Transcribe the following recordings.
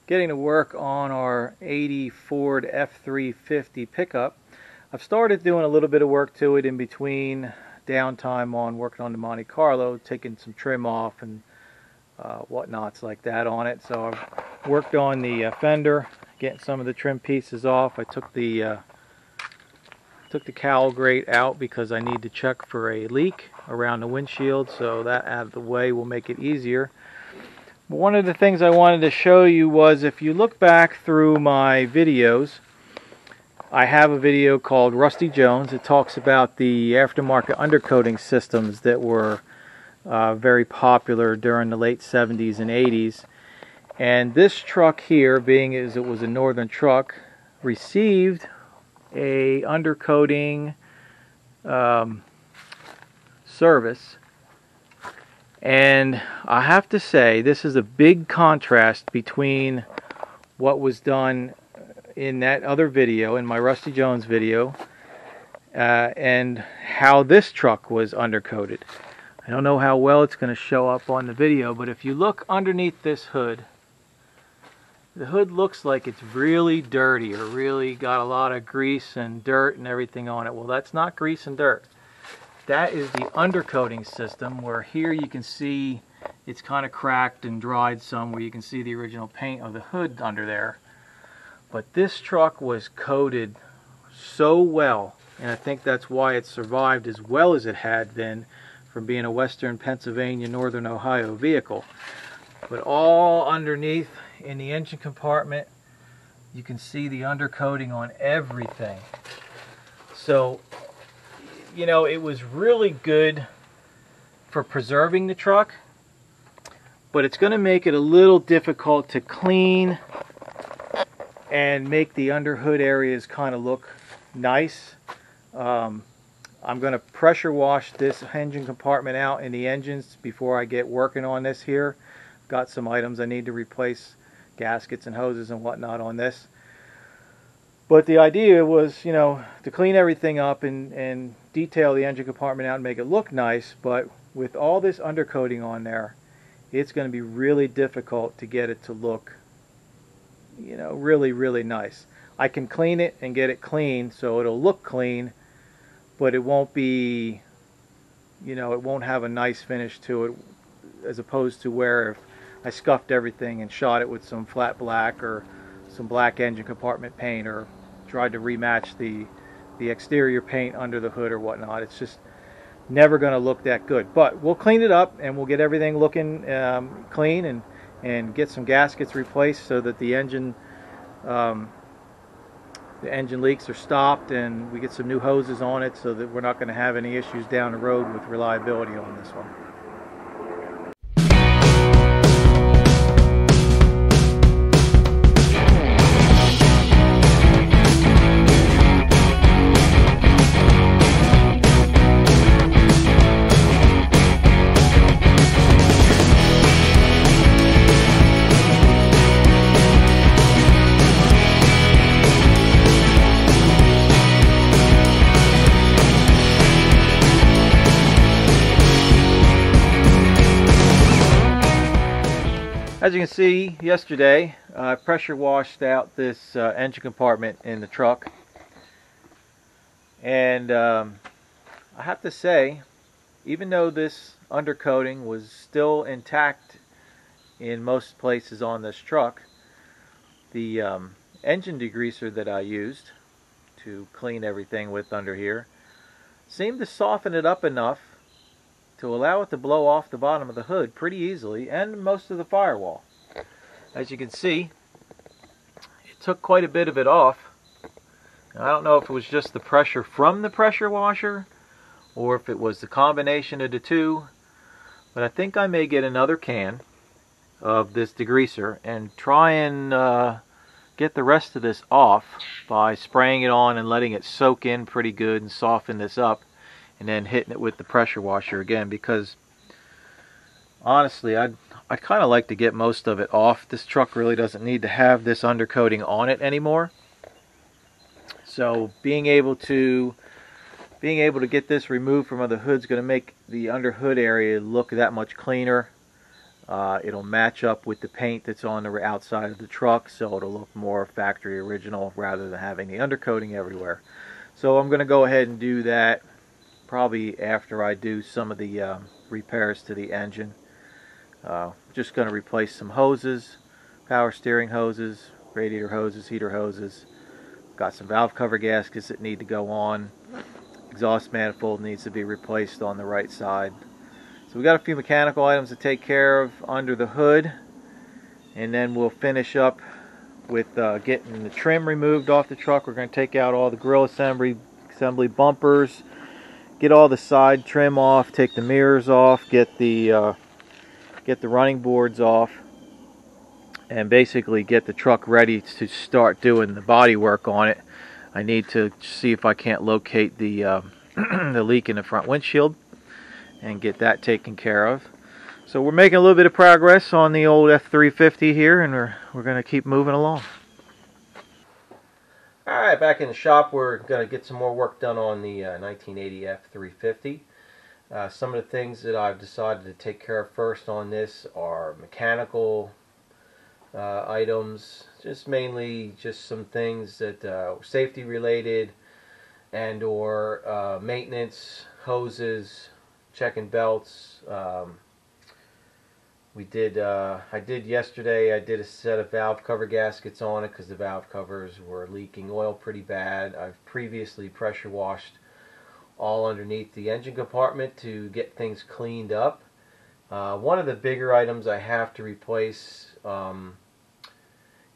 getting to work on our 80 Ford F350 pickup. I've started doing a little bit of work to it in between downtime on working on the Monte Carlo, taking some trim off and whatnots like that on it. So I've worked on the fender, getting some of the trim pieces off. I took the cowl grate out because I need to check for a leak around the windshield, so that out of the way will make it easier. But one of the things I wanted to show you was, if you look back through my videos, I have a video called Rusty Jones. It talks about the aftermarket undercoating systems that were very popular during the late 70s and 80s. And this truck here, being as it was a northern truck, received a undercoating service, and I have to say this is a big contrast between what was done in that other video, in my Rusty Jones video, and how this truck was undercoated. I don't know how well it's going to show up on the video, but if you look underneath this hood, the hood looks like it's really dirty, or really got a lot of grease and dirt and everything on it. Well, that's not grease and dirt. That is the undercoating system, where here you can see it's kind of cracked and dried some, where you can see the original paint of the hood under there. But this truck was coated so well, and I think that's why it survived as well as it had been from being a Western Pennsylvania, Northern Ohio vehicle. But all underneath in the engine compartment, you can see the undercoating on everything. So, you know, it was really good for preserving the truck, but it's going to make it a little difficult to clean and make the under hood areas kind of look nice. I'm going to pressure wash this engine compartment out in the engines before I get working on this here. Got some items I need to replace, gaskets and hoses and whatnot on this. But the idea was, you know, to clean everything up and detail the engine compartment out and make it look nice. But with all this undercoating on there, it's going to be really difficult to get it to look, you know, really, really nice. I can clean it and get it clean so it'll look clean, but it won't be, you know, it won't have a nice finish to it, as opposed to where if I scuffed everything and shot it with some flat black or some black engine compartment paint, or tried to rematch the exterior paint under the hood or whatnot. It's just never going to look that good. But we'll clean it up and we'll get everything looking clean, and get some gaskets replaced so that the engine leaks are stopped, and we get some new hoses on it so that we're not going to have any issues down the road with reliability on this one. As you can see, yesterday I pressure washed out this engine compartment in the truck, and I have to say, even though this undercoating was still intact in most places on this truck, the engine degreaser that I used to clean everything with under here seemed to soften it up enough to allow it to blow off the bottom of the hood pretty easily, and most of the firewall. As you can see, it took quite a bit of it off. Now, I don't know if it was just the pressure from the pressure washer, or if it was the combination of the two, but I think I may get another can of this degreaser and try and get the rest of this off by spraying it on and letting it soak in pretty good and soften this up, and then hitting it with the pressure washer again, because honestly I'd kind of like to get most of it off. This truck really doesn't need to have this undercoating on it anymore. So being able to get this removed from under the hood is going to make the under hood area look that much cleaner. It'll match up with the paint that's on the outside of the truck, so it'll look more factory original rather than having the undercoating everywhere. So I'm going to go ahead and do that probably after I do some of the repairs to the engine. Just going to replace some hoses, power steering hoses, radiator hoses, heater hoses. Got some valve cover gaskets that need to go on. Exhaust manifold needs to be replaced on the right side. So we got a few mechanical items to take care of under the hood, and then we'll finish up with getting the trim removed off the truck. We're going to take out all the grill assembly bumpers, get all the side trim off, take the mirrors off, get the running boards off, and basically get the truck ready to start doing the body work on it. I need to see if I can't locate the the leak in the front windshield and get that taken care of. So we're making a little bit of progress on the old F350 here, and we're going to keep moving along. Alright, back in the shop, we're going to get some more work done on the 1980 F350. Some of the things that I've decided to take care of first on this are mechanical items, just mainly just some things that safety related and or maintenance, hoses, checking belts. I did yesterday, I did a set of valve cover gaskets on it because the valve covers were leaking oil pretty bad. I've previously pressure washed all underneath the engine compartment to get things cleaned up. One of the bigger items I have to replace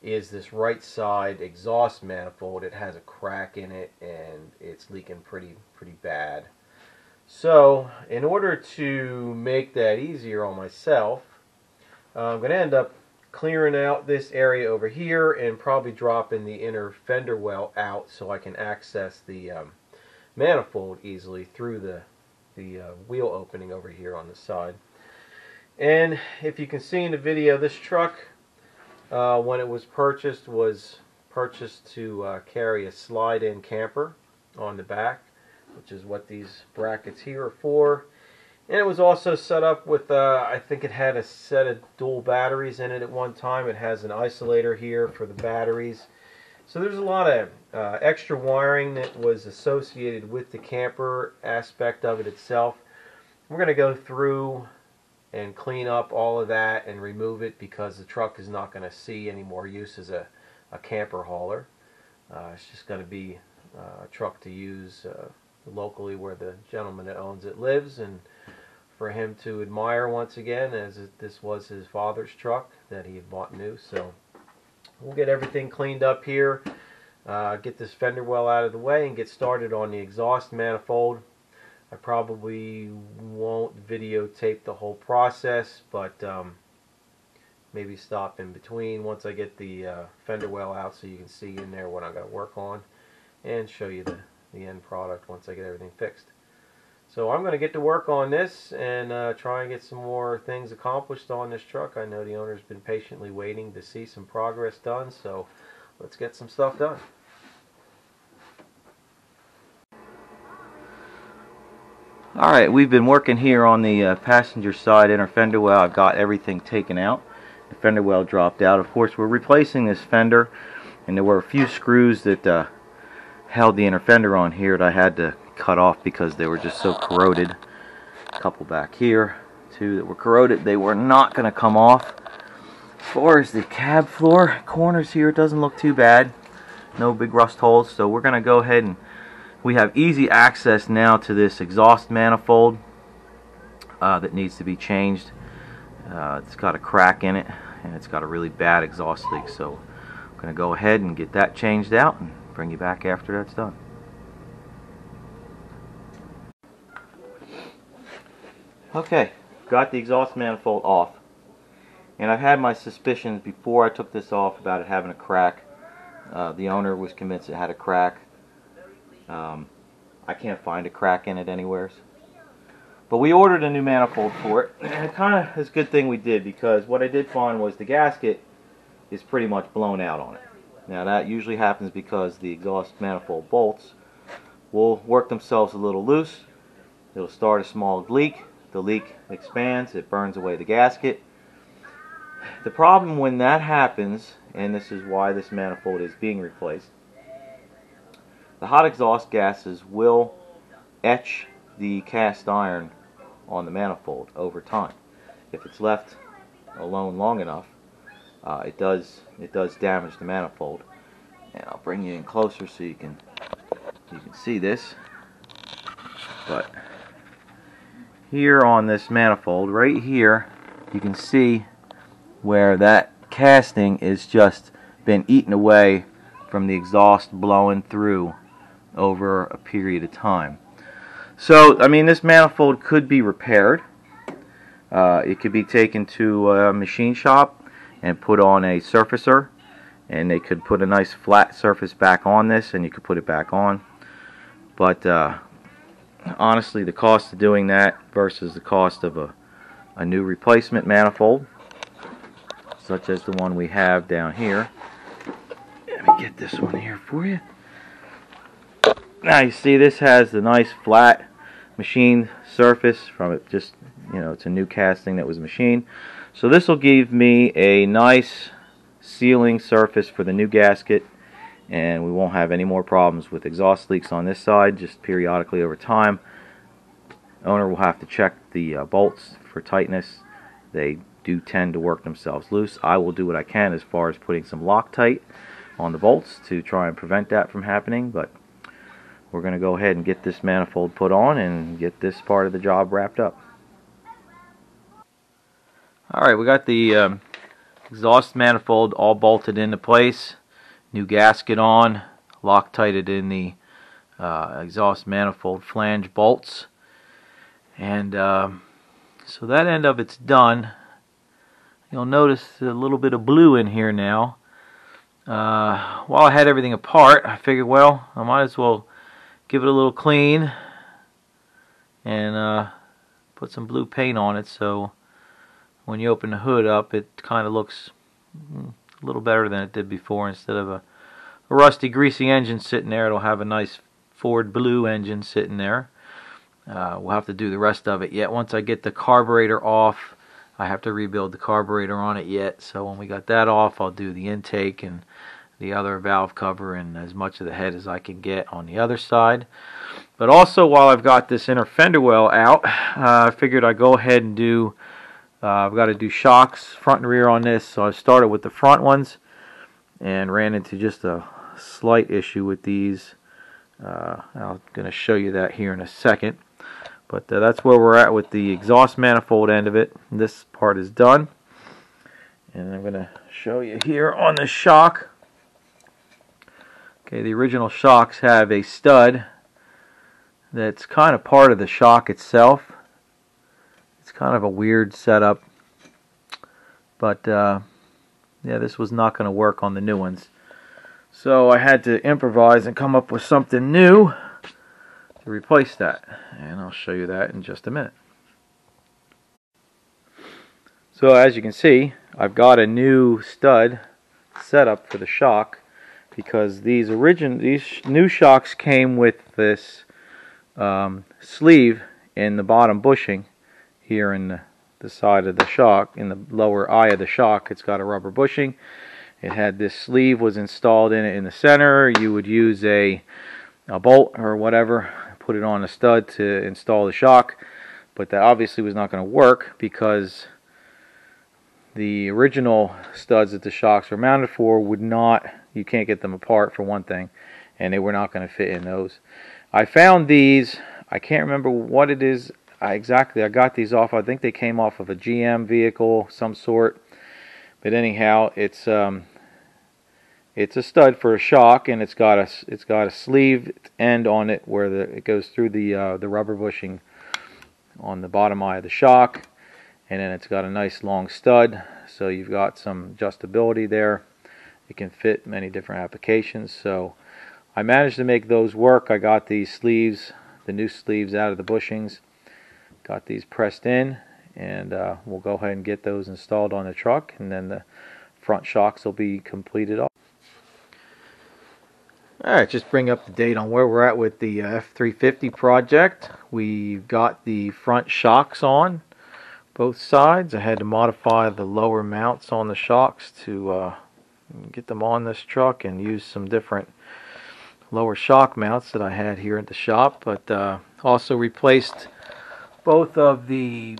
is this right side exhaust manifold. It has a crack in it and it's leaking pretty bad. So in order to make that easier on myself, I'm going to end up clearing out this area over here and probably dropping the inner fender well out so I can access the manifold easily through the wheel opening over here on the side. And if you can see in the video, this truck when it was purchased to carry a slide-in camper on the back, which is what these brackets here are for. And it was also set up with, I think it had a set of dual batteries in it at one time. It has an isolator here for the batteries. So there's a lot of extra wiring that was associated with the camper aspect of it itself. We're going to go through and clean up all of that and remove it because the truck is not going to see any more use as a camper hauler. It's just going to be a truck to use locally where the gentleman that owns it lives, and for him to admire once again, as this was his father's truck that he had bought new. So we'll get everything cleaned up here, get this fender well out of the way, and get started on the exhaust manifold. I probably won't videotape the whole process, but maybe stop in between once I get the fender well out so you can see in there what I got to work on, and show you the end product once I get everything fixed. So I'm going to get to work on this and try and get some more things accomplished on this truck. I know the owner's been patiently waiting to see some progress done, so let's get some stuff done. Alright, we've been working here on the passenger side inner fender well. I've got everything taken out. The fender well dropped out. Of course, we're replacing this fender, and there were a few screws that held the inner fender on here that I had to cut off because they were just so corroded. A couple back here, two that were corroded. They were not going to come off. As far as the cab floor corners here, it doesn't look too bad. No big rust holes, so we're going to go ahead and we have easy access now to this exhaust manifold that needs to be changed. It's got a crack in it and it's got a really bad exhaust leak, so I'm going to go ahead and get that changed out and bring you back after that's done. Okay, got the exhaust manifold off, and I've had my suspicions before I took this off about it having a crack. The owner was convinced it had a crack. I can't find a crack in it anywhere, but we ordered a new manifold for it, and it kind of is a good thing we did, because what I did find was the gasket is pretty much blown out on it. Now that usually happens because the exhaust manifold bolts will work themselves a little loose. It'll start a small leak. The leak expands, it burns away the gasket, The problem when that happens, and this is why this manifold is being replaced, the hot exhaust gases will etch the cast iron on the manifold over time. If it's left alone long enough, it does damage the manifold. And I'll bring you in closer so you can see this. But here on this manifold, right here, you can see where that casting is just been eaten away from the exhaust blowing through over a period of time. So, I mean, this manifold could be repaired. It could be taken to a machine shop and put on a surfacer, and they could put a nice flat surface back on this, and you could put it back on. But honestly, the cost of doing that versus the cost of a new replacement manifold, such as the one we have down here. Let me get this one here for you. Now you see this has the nice flat machine surface from it. Just, you know, it's a new casting that was machined. So this will give me a nice sealing surface for the new gasket, and we won't have any more problems with exhaust leaks on this side. Just periodically over time, owner will have to check the bolts for tightness. They do tend to work themselves loose. I will do what I can as far as putting some Loctite on the bolts to try and prevent that from happening, but we're going to go ahead and get this manifold put on and get this part of the job wrapped up. Alright, we got the exhaust manifold all bolted into place, new gasket on, Loctited in the exhaust manifold flange bolts, and so that end of it's done. You'll notice a little bit of blue in here now. While I had everything apart, I figured, well, I might as well give it a little clean and put some blue paint on it, so when you open the hood up, it kind of looks a little better than it did before. Instead of a rusty, greasy engine sitting there, it'll have a nice Ford blue engine sitting there. We'll have to do the rest of it yet. Once I get the carburetor off, I have to rebuild the carburetor on it yet. So when we got that off, I'll do the intake and the other valve cover and as much of the head as I can get on the other side. But also, while I've got this inner fender well out, I figured I'd go ahead and do I've got to do shocks front and rear on this. So I started with the front ones and ran into just a slight issue with these. I'm going to show you that here in a second. But that's where we're at with the exhaust manifold end of it. This part is done. And I'm going to show you here on the shock. Okay, the original shocks have a stud that's kind of part of the shock itself. It's kind of a weird setup. But yeah, this was not going to work on the new ones. So I had to improvise and come up with something new to replace that, and I'll show you that in just a minute. So as you can see, I've got a new stud set up for the shock, because these new shocks came with this sleeve in the bottom bushing here in the side of the shock. In the lower eye of the shock, it's got a rubber bushing. It had this sleeve was installed in it in the center. You would use a bolt or whatever, put it on a stud to install the shock, but that obviously was not going to work because the original studs that the shocks were mounted for would not, you can't get them apart for one thing, and they were not going to fit in those. I found these, I can't remember what it is exactly. I got these off, I think they came off of a GM vehicle some sort, but anyhow, it's a stud for a shock, and it's got a sleeved end on it where it goes through the rubber bushing on the bottom eye of the shock, and then it's got a nice long stud, so you've got some adjustability there. It can fit many different applications. So I managed to make those work. I got these sleeves, the new sleeves, out of the bushings, got these pressed in, and we'll go ahead and get those installed on the truck, and then the front shocks will be completed off. Alright, just bring up the date on where we're at with the F350 project. We've got the front shocks on. both sides. I had to modify the lower mounts on the shocks to get them on this truck and use some different lower shock mounts that I had here at the shop, but also replaced both of the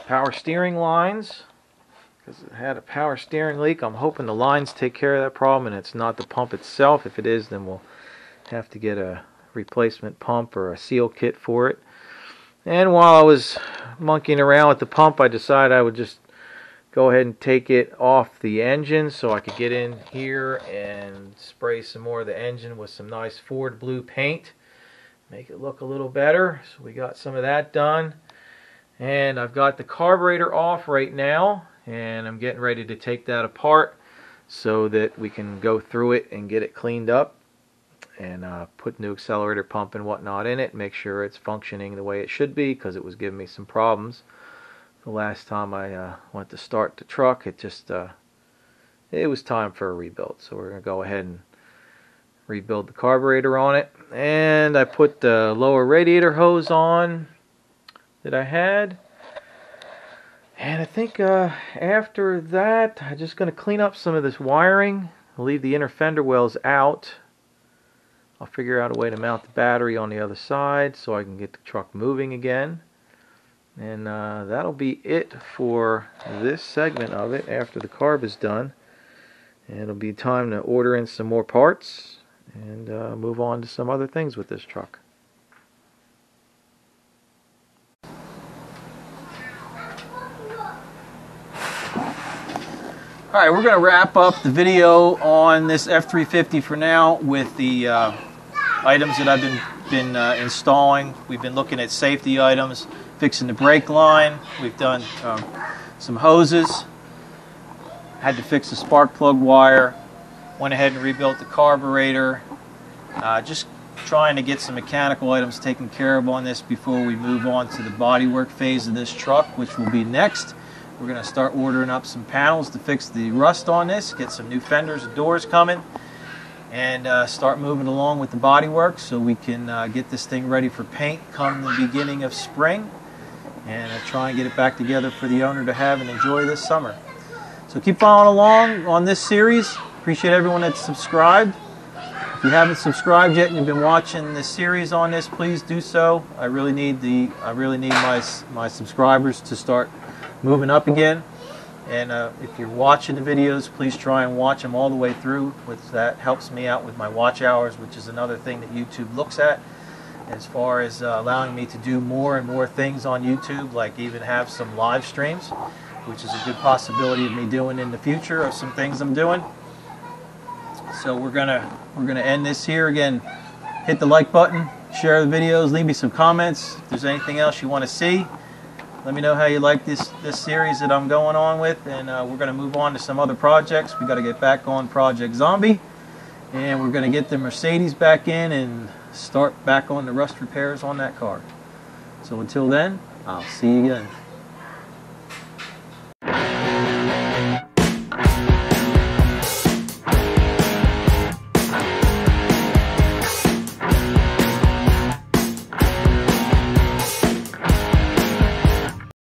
power steering lines because it had a power steering leak. I'm hoping the lines take care of that problem and it's not the pump itself. If it is, then we'll have to get a replacement pump or a seal kit for it. And while I was monkeying around with the pump, I decided I would just go ahead and take it off the engine so I could get in here and spray some more of the engine with some nice Ford blue paint, make it look a little better. So we got some of that done, and I've got the carburetor off right now, and I'm getting ready to take that apart so that we can go through it and get it cleaned up and put new accelerator pump and whatnot in it, make sure it's functioning the way it should be, because it was giving me some problems the last time I went to start the truck. It just it was time for a rebuild, so we're gonna go ahead and rebuild the carburetor on it. And I put the lower radiator hose on that I had, and I think after that I'm just gonna clean up some of this wiring. I'll leave the inner fender wells out. I'll figure out a way to mount the battery on the other side so I can get the truck moving again. And that'll be it for this segment of it after the carb is done. And it'll be time to order in some more parts and move on to some other things with this truck. Alright, we're going to wrap up the video on this F350 for now with the items that I've been installing. We've been looking at safety items, fixing the brake line. We've done some hoses. Had to fix the spark plug wire. Went ahead and rebuilt the carburetor. Just trying to get some mechanical items taken care of on this before we move on to the bodywork phase of this truck, which will be next. We're going to start ordering up some panels to fix the rust on this, get some new fenders and doors coming, and start moving along with the bodywork so we can get this thing ready for paint come the beginning of spring, and try and get it back together for the owner to have and enjoy this summer. So keep following along on this series. Appreciate everyone that's subscribed. If you haven't subscribed yet and you've been watching this series on this, please do so. I really need my subscribers to start moving up again. And if you're watching the videos, please try and watch them all the way through, which that helps me out with my watch hours, which is another thing that YouTube looks at as far as allowing me to do more and more things on YouTube, like even have some live streams, which is a good possibility of me doing in the future of some things I'm doing. So we're gonna end this here. Again, hit the like button, share the videos, leave me some comments. If there's anything else you want to see, let me know how you like this series that I'm going on with, and we're going to move on to some other projects. We got to get back on Project Zombie, and we're going to get the Mercedes back in and start back on the rust repairs on that car. So until then, I'll see you again.